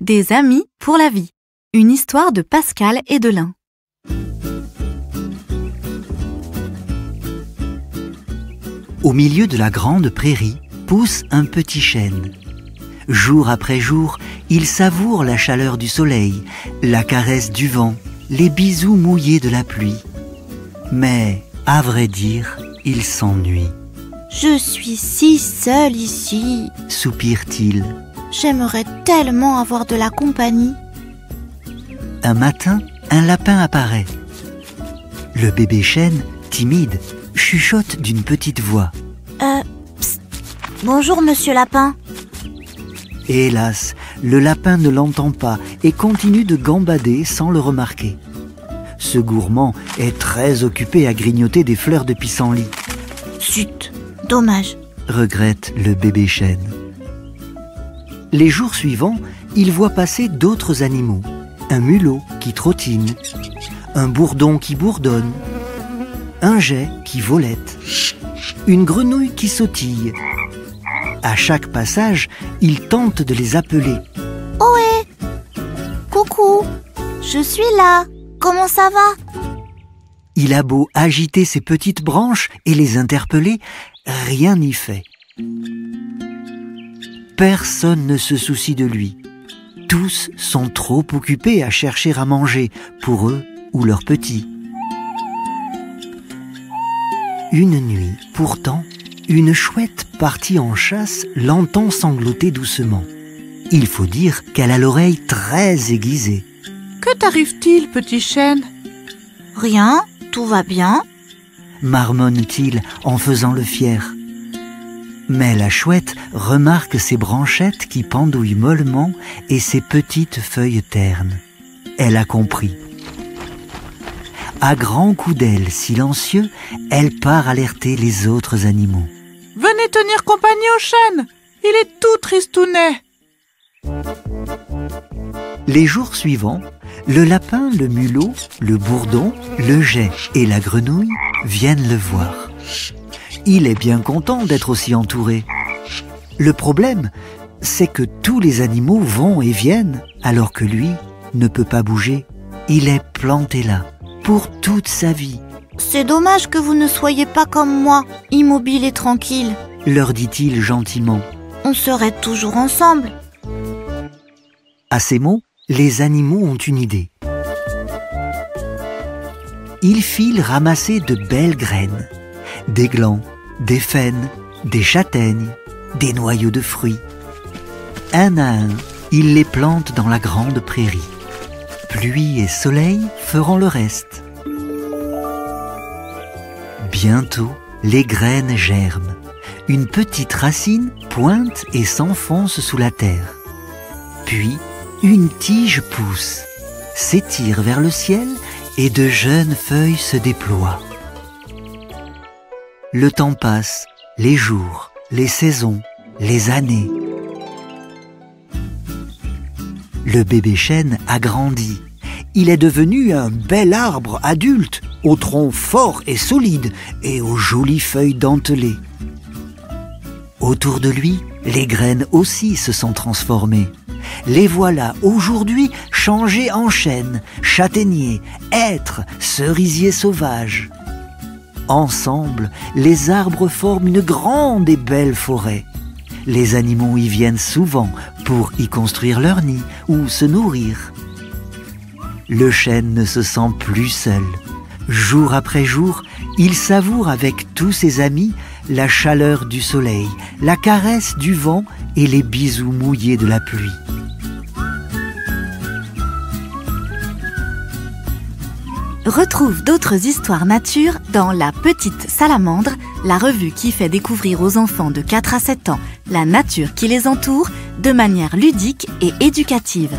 Des amis pour la vie. Une histoire de Pascal et Delin. Au milieu de la grande prairie pousse un petit chêne. Jour après jour, il savoure la chaleur du soleil, la caresse du vent, les bisous mouillés de la pluie. Mais, à vrai dire, il s'ennuie. « Je suis si seul ici, » soupire-t-il. « J'aimerais tellement avoir de la compagnie. » Un matin, un lapin apparaît. Le bébé chêne, timide, chuchote d'une petite voix. Psst, bonjour monsieur lapin. » Hélas, le lapin ne l'entend pas et continue de gambader sans le remarquer. Ce gourmand est très occupé à grignoter des fleurs de pissenlit. Zut, dommage, regrette le bébé chêne. Les jours suivants, il voit passer d'autres animaux. Un mulot qui trottine, un bourdon qui bourdonne, un geai qui volette, une grenouille qui sautille. À chaque passage, il tente de les appeler. « Ohé ! Coucou, je suis là, comment ça va ?» Il a beau agiter ses petites branches et les interpeller, rien n'y fait. Personne ne se soucie de lui. Tous sont trop occupés à chercher à manger pour eux ou leurs petits. Une nuit, pourtant, une chouette partie en chasse l'entend sangloter doucement. Il faut dire qu'elle a l'oreille très aiguisée. « Que t'arrive-t-il, petit chêne ?»« Rien, tout va bien. » marmonne-t-il en faisant le fier. Mais la chouette remarque ses branchettes qui pendouillent mollement et ses petites feuilles ternes. Elle a compris. À grands coups d'ailes silencieux, elle part alerter les autres animaux. « Venez tenir compagnie au chêne, il est tout tristounet !» Les jours suivants, le lapin, le mulot, le bourdon, le geai et la grenouille viennent le voir. Il est bien content d'être aussi entouré. Le problème, c'est que tous les animaux vont et viennent, alors que lui ne peut pas bouger. Il est planté là, pour toute sa vie. « C'est dommage que vous ne soyez pas comme moi, immobile et tranquille. » leur dit-il gentiment. « On serait toujours ensemble. » À ces mots, les animaux ont une idée. Ils filent ramasser de belles graines, des glands, des faînes, des châtaignes, des noyaux de fruits. Un à un, ils les plantent dans la grande prairie. Pluie et soleil feront le reste. Bientôt, les graines germent. Une petite racine pointe et s'enfonce sous la terre. Puis, une tige pousse, s'étire vers le ciel et de jeunes feuilles se déploient. Le temps passe, les jours, les saisons, les années. Le bébé chêne a grandi. Il est devenu un bel arbre adulte, au tronc fort et solide et aux jolies feuilles dentelées. Autour de lui, les graines aussi se sont transformées. Les voilà aujourd'hui changés en chênes, châtaigniers, hêtres, cerisiers sauvages. Ensemble, les arbres forment une grande et belle forêt. Les animaux y viennent souvent pour y construire leur nid ou se nourrir. Le chêne ne se sent plus seul. Jour après jour, il savoure avec tous ses amis la chaleur du soleil, la caresse du vent et les bisous mouillés de la pluie. Retrouve d'autres histoires nature dans La Petite Salamandre, la revue qui fait découvrir aux enfants de 4 à 7 ans la nature qui les entoure de manière ludique et éducative.